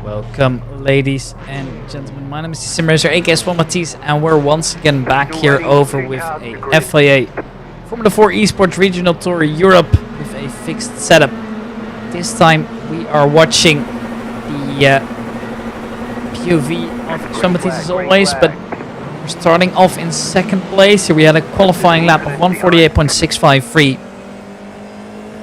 Welcome, ladies and gentlemen. My name is SimRacer, aka Matisse, and we're once again back here over with a FIA Formula 4 Esports Regional Tour Europe with a fixed setup. This time we are watching the POV of Matisse as always, but we're starting off in second place. Here we had a qualifying lap of 148.653.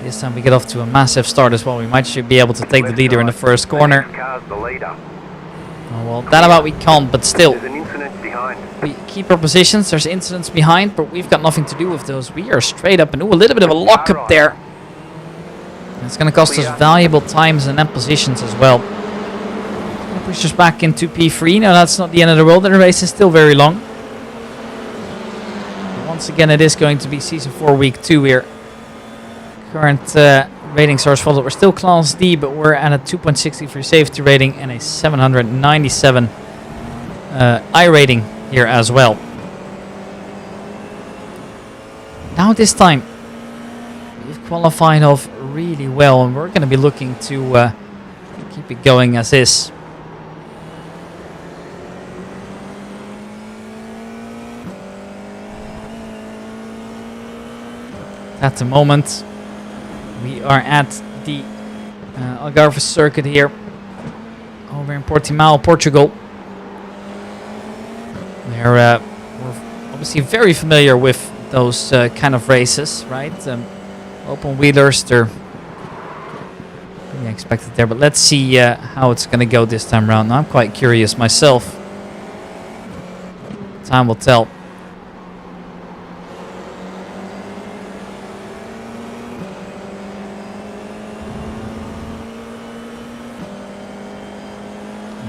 This time we get off to a massive start as well. We might should be able to take the leader in the first corner. Oh, well, that about we can't, but still. We keep our positions. There's incidents behind, but we've got nothing to do with those. We are straight up and a little bit of a lock up there. It's going to cost us valuable times and net positions as well. Push us back into P3. No, that's not the end of the world. The race is still very long. But once again, it is going to be Season 4, Week 2 here. Current rating source folder. We're still Class D, but we're at a 2.63 safety rating and a 797 iRating here as well. Now this time, we've qualified off really well, and we're going to be looking to keep it going as is. At the moment, we are at the Algarve circuit here, over in Portimao, Portugal. We're obviously very familiar with those kind of races, right? Open wheelers, they're pretty expected there, but let's see how it's going to go this time around. Now, I'm quite curious myself. Time will tell.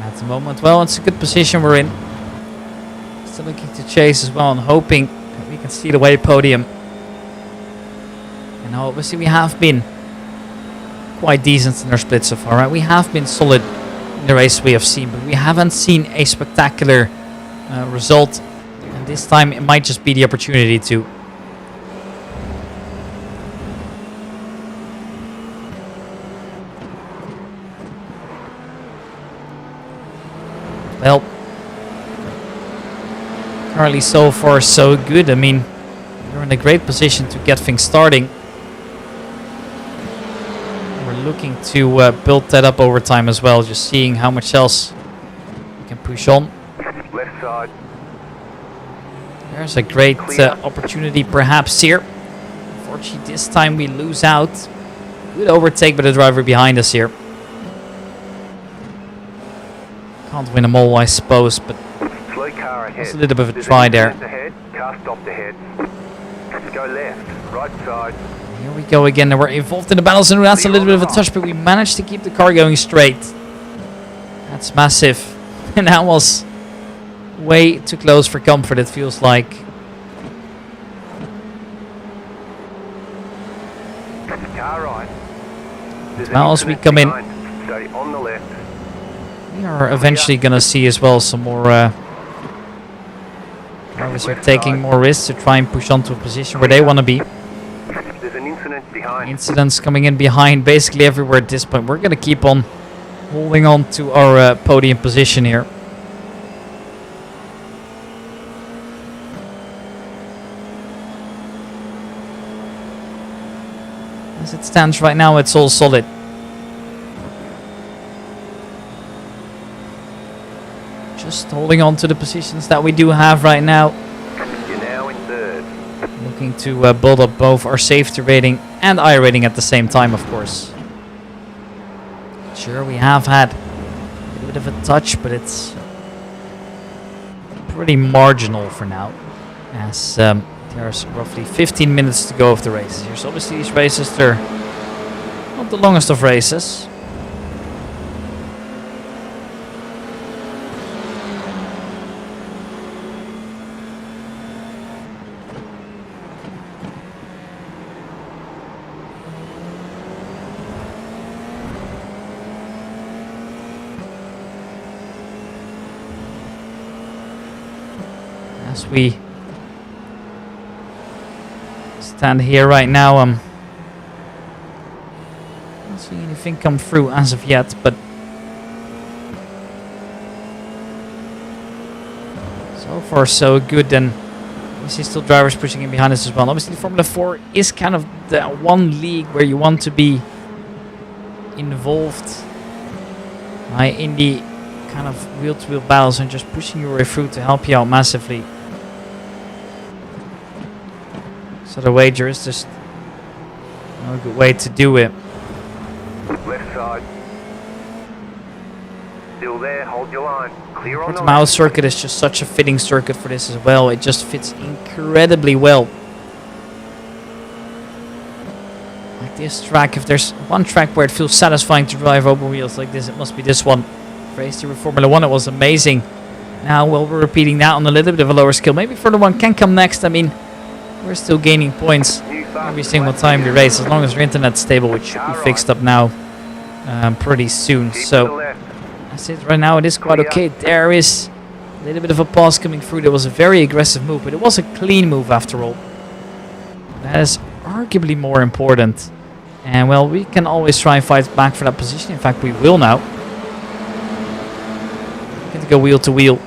At the moment, well, it's a good position we're in. Still looking to chase as well and hoping that we can steal away podium. And obviously we have been quite decent in our split so far, right? We have been solid in the race we have seen, but we haven't seen a spectacular result. And this time it might just be the opportunity to. Well, currently so far so good. I mean, we're in a great position to get things starting. We're looking to build that up over time as well, just seeing how much else we can push on. Left side. There's a great opportunity perhaps here. Unfortunately, this time we lose out. Good overtake by the driver behind us here. Can't win them all, I suppose, but it's a little bit of a try there. Go left, right side. Here we go again. We're involved in the battles, and that's a little bit of a touch, but we managed to keep the car going straight. That's massive. And that was way too close for comfort, it feels like. Car right. Now as we come in, Stay on the left. we are eventually going to see as well some more drivers are taking more risks to try and push on to a position where they want to be. There's an incident behind. Incidents coming in behind basically everywhere at this point. We're going to keep on holding on to our podium position here. As it stands right now, it's all solid. Just holding on to the positions that we do have right now. You're now in third. Looking to build up both our safety rating and iRating at the same time, of course. Sure, we have had a little bit of a touch, but it's pretty marginal for now. As there's roughly 15 minutes to go of the races here. So obviously these races, they're not the longest of races. As we stand here right now, I'm not seeing anything come through as of yet, but So far so good then. We see still drivers pushing in behind us as well. Obviously Formula 4 is kind of the one league where you want to be involved in the kind of wheel-to-wheel battles and just pushing your way through to help you out massively. So the wager is just a good way to do it. Left side. Still there, hold your line. Clear on the Portimao left. circuit is just such a fitting circuit for this as well. It just fits incredibly well. Like this track, if there's one track where it feels satisfying to drive over wheels like this, it must be this one. Raced here with Formula 1, it was amazing. Now, well, we're repeating that on a little bit of a lower scale. Maybe Formula 1 can come next. I mean, we're still gaining points every single time we race, as long as our internet's stable, which should be fixed up now pretty soon. Keep to the So left. that's it right now. It is quite okay. There is a little bit of a pause coming through. There was a very aggressive move, but it was a clean move after all. That is arguably more important. And well, we can always try and fight back for that position. In fact, we will now. Get to go wheel to wheel.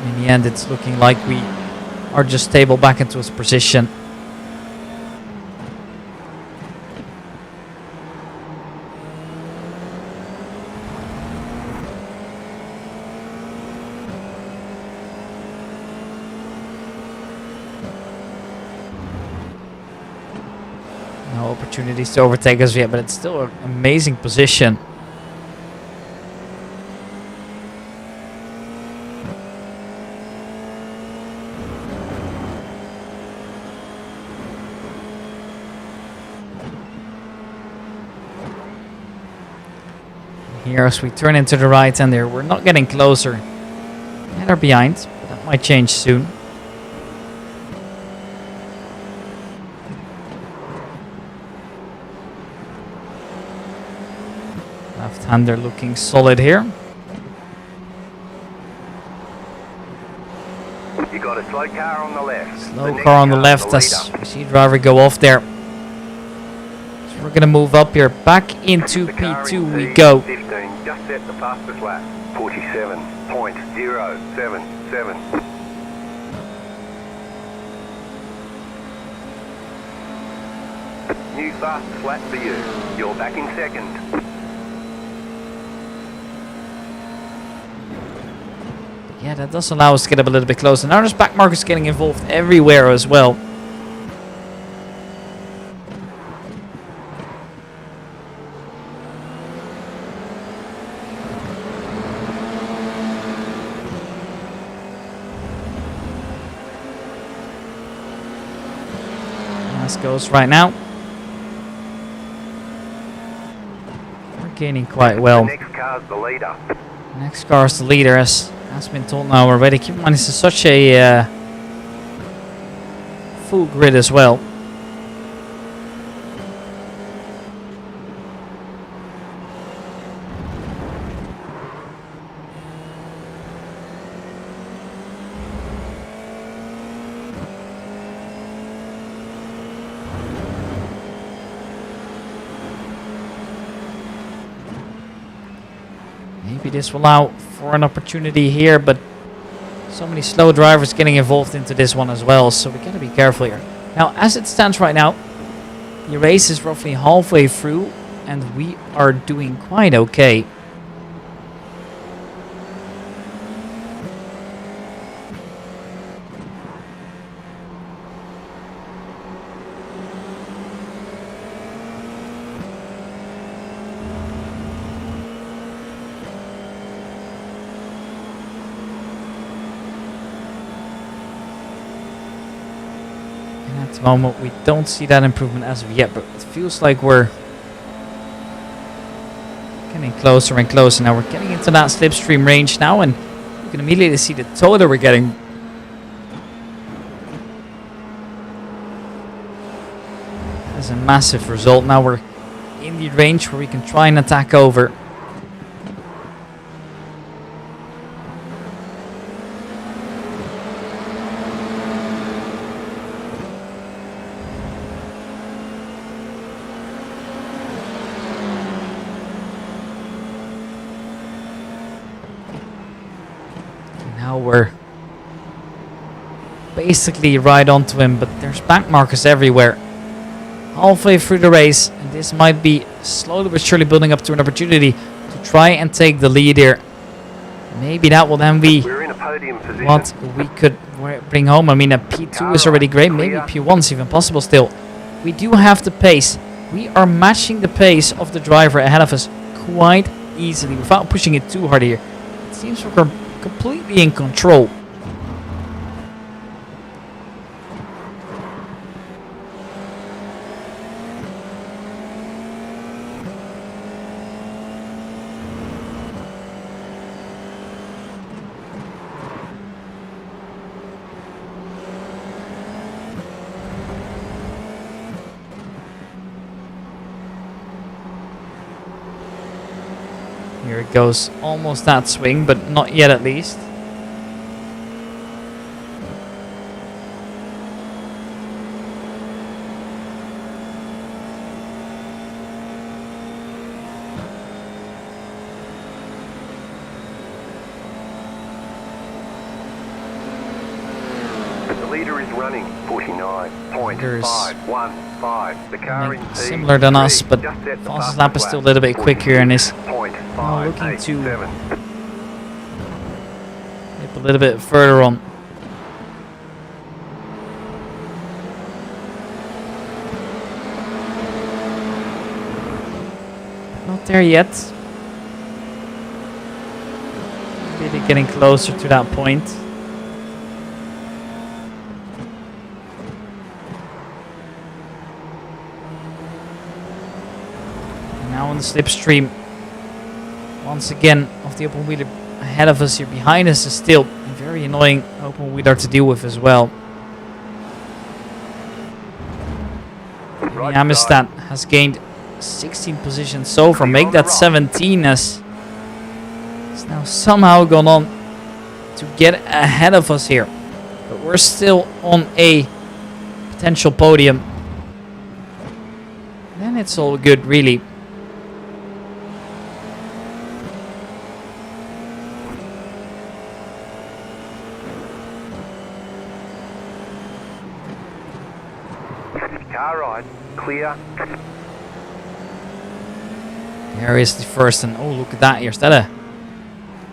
In the end, it's looking like we are just stable back into its position. No opportunities to overtake us yet, but it's still an amazing position. Here, as we turn into the right hand there, we're not getting closer. And are behind, but that might change soon. Left-hander looking solid here. You got a slow car on the left. Slow car on the left as we see driver go off there. So we're gonna move up here, back into P2 we go. 15, just set the fastest lap. 47.077. New fastest lap for you. You're back in second. Yeah, that does allow us to get up a little bit closer. Now there's back markers getting involved everywhere as well. As goes right now. We're gaining quite well. The next car's the leader. Next car is the leader, as has been told now already. Keep in mind, this is such a full grid as well. Maybe this will allow for an opportunity here, but so many slow drivers getting involved into this one as well, so we gotta be careful here. Now, as it stands right now, the race is roughly halfway through, and we are doing quite okay. At the moment, we don't see that improvement as of yet, but it feels like we're getting closer and closer. Now we're getting into that slipstream range now, and you can immediately see the tow that we're getting. That's a massive result. Now we're in the range where we can try and attack over. Now we're basically right onto him, but there's back markers everywhere. Halfway through the race, and this might be slowly but surely building up to an opportunity to try and take the lead here. Maybe that will then be We're in a podium position. what we could bring home. I mean, a P2 is already great. Maybe P1 is even possible still. We do have the pace. We are matching the pace of the driver ahead of us quite easily without pushing it too hard here. It seems we're completely in control. Here it goes, almost that swing, but not yet at least. The leader is running 49.515. The car in P Similar than us, three. but Just set the fastest lap is still a little bit quicker and is now looking to dip a little bit further on. Not there yet. Really getting closer to that point. Now on the slipstream, once again, of the open wheeler ahead of us here. Behind us is still a very annoying open wheeler to deal with as well. Amistad has gained 16 positions so far. Make that 17 as it's now somehow gone on to get ahead of us here. But we're still on a potential podium. Then it's all good, really. Car ride, clear. There is the first, and oh, look at that here. Is that a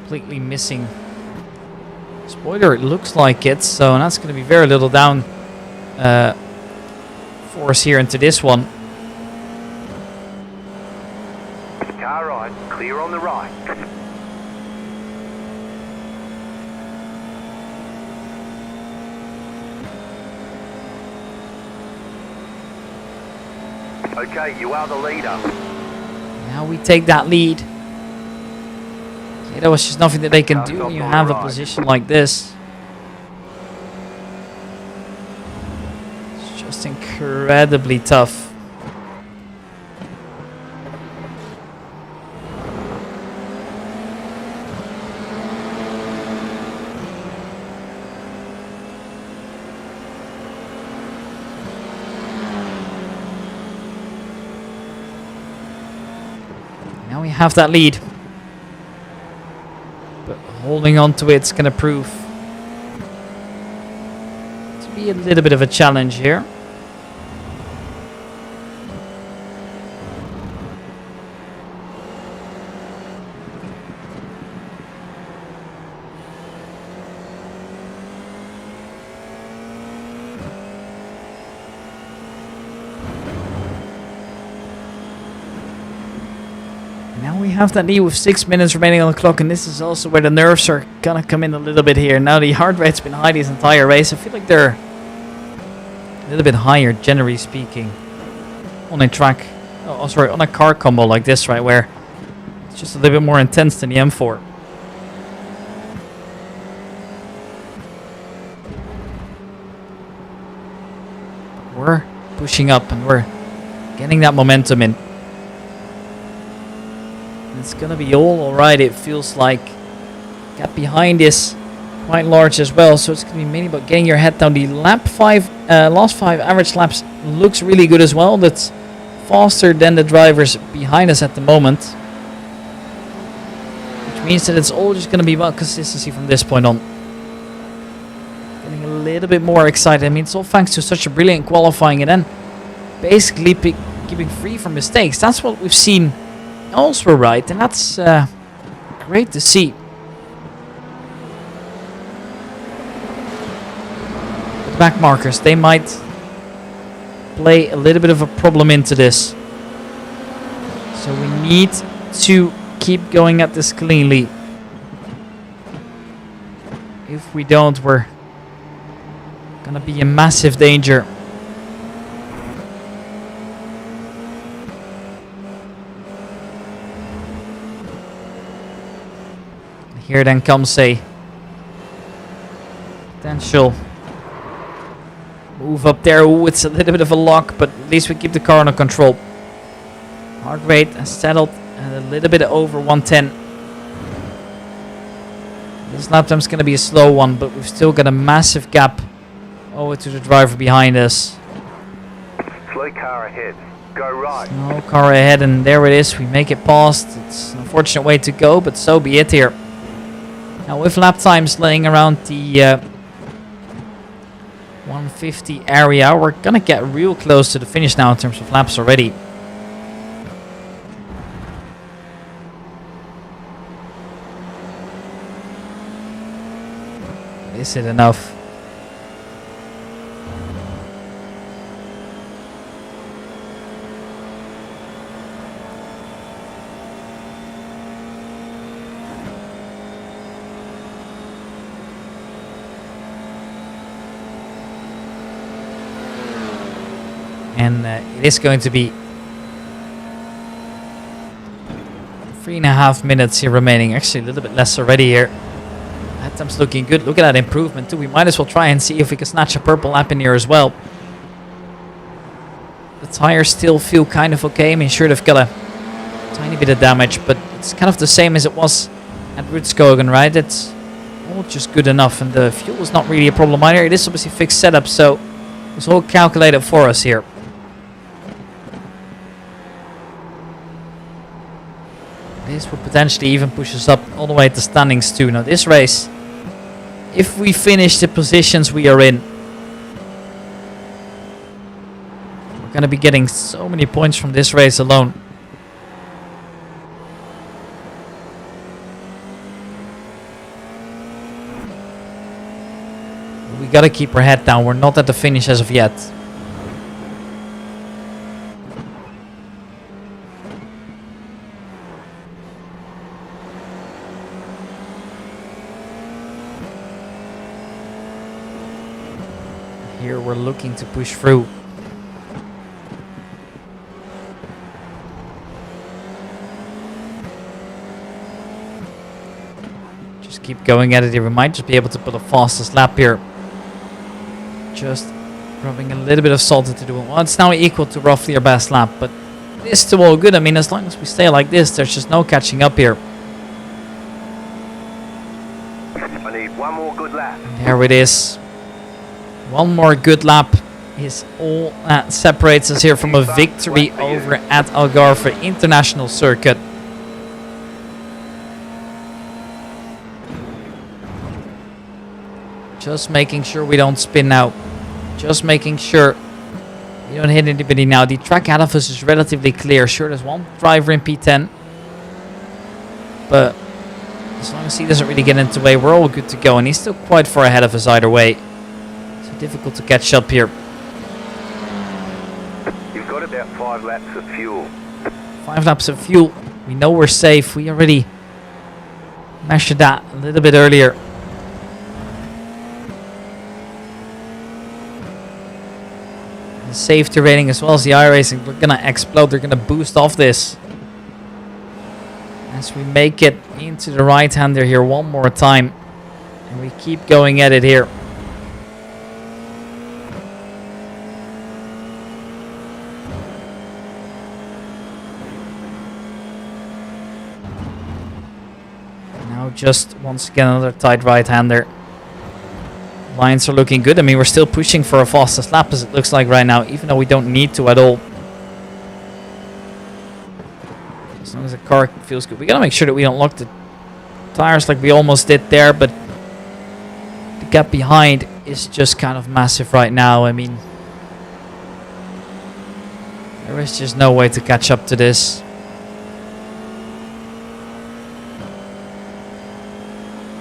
completely missing spoiler? It looks like it, so that's going to be very little down force here into this one. Car ride, clear on the right. Okay, you are the leader. Now we take that lead. Okay, there was just nothing that they can do when you have a position like this. It's just incredibly tough. Now we have that lead, but holding on to it's going to prove to be a little bit of a challenge here. Now we have that lead with 6 minutes remaining on the clock, and this is also where the nerves are gonna come in a little bit here. Now the heart rate's been high this entire race. I feel like they're a little bit higher, generally speaking, on a track. Oh, sorry, on a car combo like this, right, where it's just a little bit more intense than the M4. We're pushing up and we're getting that momentum in. It's gonna be all right, it feels like. Gap behind is quite large as well, so it's gonna be mainly about getting your head down. The last 5 average laps looks really good as well. That's faster than the drivers behind us at the moment, which means that it's all just gonna be about consistency from this point on. little bit more excited. I mean, it's all thanks to such a brilliant qualifying and then basically keeping free from mistakes. That's what we've seen elsewhere, right? And that's great to see. The back markers, they might play a little bit of a problem into this. So we need to keep going at this cleanly. If we don't, we're gonna be in massive danger. Here then comes a potential move up there. Ooh, it's a little bit of a lock, but at least we keep the car under control. Heart rate has settled at a little bit over 110. This lap time's going to be a slow one, but we've still got a massive gap over to the driver behind us. Slow car ahead. Go right. No car ahead, and there it is. We make it past. It's an unfortunate way to go, but so be it here. Now with lap times laying around the 150 area, we're going to get real close to the finish now in terms of laps already. Is it enough? And it is going to be 3.5 minutes here remaining. Actually, a little bit less already here. That time's looking good. Look at that improvement too. We might as well try and see if we can snatch a purple lap in here as well. The tires still feel kind of okay. I mean, sure, they've got a tiny bit of damage, but it's kind of the same as it was at Rudskogen, right? It's all just good enough, and the fuel is not really a problem either. It is obviously fixed setup, so it's all calculated for us here. This would potentially even push us up all the way to standings too. Now this race, if we finish the positions we are in, we're going to be getting so many points from this race alone. We got to keep our head down. We're not at the finish as of yet. Here we're looking to push through. Just keep going at it here. We might just be able to put the fastest lap here. Just rubbing a little bit of salt into the wound. Well, it's now equal to roughly our best lap, but it's still all good. I mean, as long as we stay like this, there's just no catching up here. I need one more good lap. There it is. One more good lap is all that separates us here from a victory over at Algarve International Circuit. Just making sure we don't spin now. Just making sure we don't hit anybody now. The track ahead of us is relatively clear. Sure, there's one driver in P10. But as long as he doesn't really get into the way, we're all good to go. And he's still quite far ahead of us either way. Difficult to catch up here. You've got about 5 laps of fuel. 5 laps of fuel. We know we're safe. We already measured that a little bit earlier. The safety rating as well as the iRacing, we're gonna explode. They're gonna boost off this as we make it into the right hander here one more time, and we keep going at it here. Just once again another tight right-hander. Lines are looking good. I mean, we're still pushing for a fastest lap as it looks like right now, even though we don't need to at all. As long as the car feels good. We gotta make sure that we don't lock the tires like we almost did there, but the gap behind is just kind of massive right now. I mean, there is just no way to catch up to this.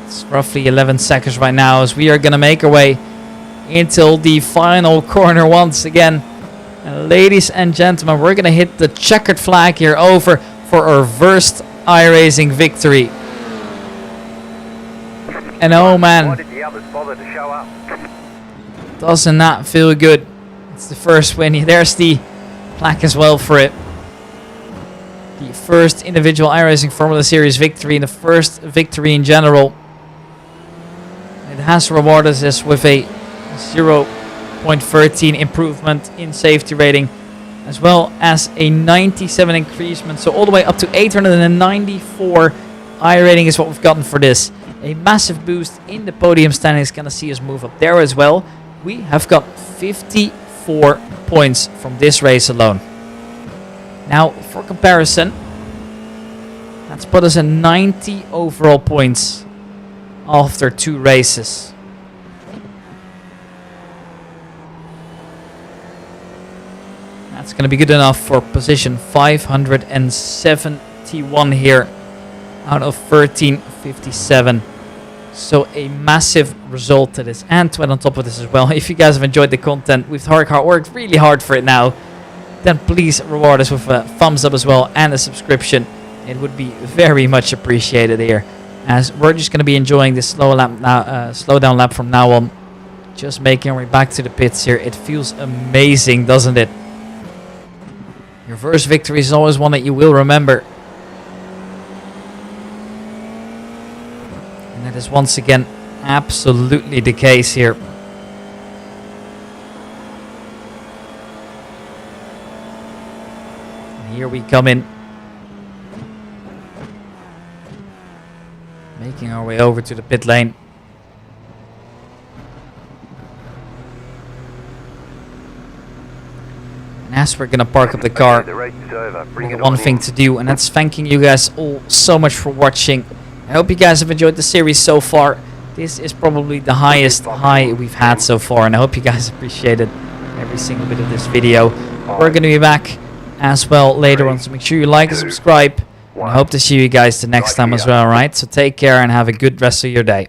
It's roughly 11 seconds right now as we are going to make our way until the final corner once again. And ladies and gentlemen, we're going to hit the checkered flag here over for our first iRacing victory. And oh man, Why did the others bother to show up? doesn't that feel good? It's the first win. There's the plaque as well for it. The first individual iRacing Formula Series victory and the first victory in general. It has rewarded us with a 0.13 improvement in safety rating, as well as a 97 increasement, so all the way up to 894 iRating is what we've gotten for this. A massive boost in the podium standing is going to see us move up there as well. We have got 54 points from this race alone. Now, for comparison, that's put us at 90 overall points after 2 races. That's going to be good enough for position 571 here out of 1357. So a massive result to this, and to add on top of this as well, if you guys have enjoyed the content, we've worked really hard for it now, then please reward us with a thumbs up as well and a subscription. It would be very much appreciated here, as we're just going to be enjoying this slow down lap from now on. Just making our way back to the pits here. It feels amazing, doesn't it? Your first victory is always one that you will remember. And that is once again absolutely the case here. And here we come in. Making our way over to the pit lane. And as we're going to park up the car, one thing to do, and that's thanking you guys all so much for watching. I hope you guys have enjoyed the series so far. This is probably the highest high we've had so far, and I hope you guys appreciated every single bit of this video. We're going to be back as well later on, so make sure you like and subscribe. And I hope to see you guys the next time as well, alright? So take care and have a good rest of your day.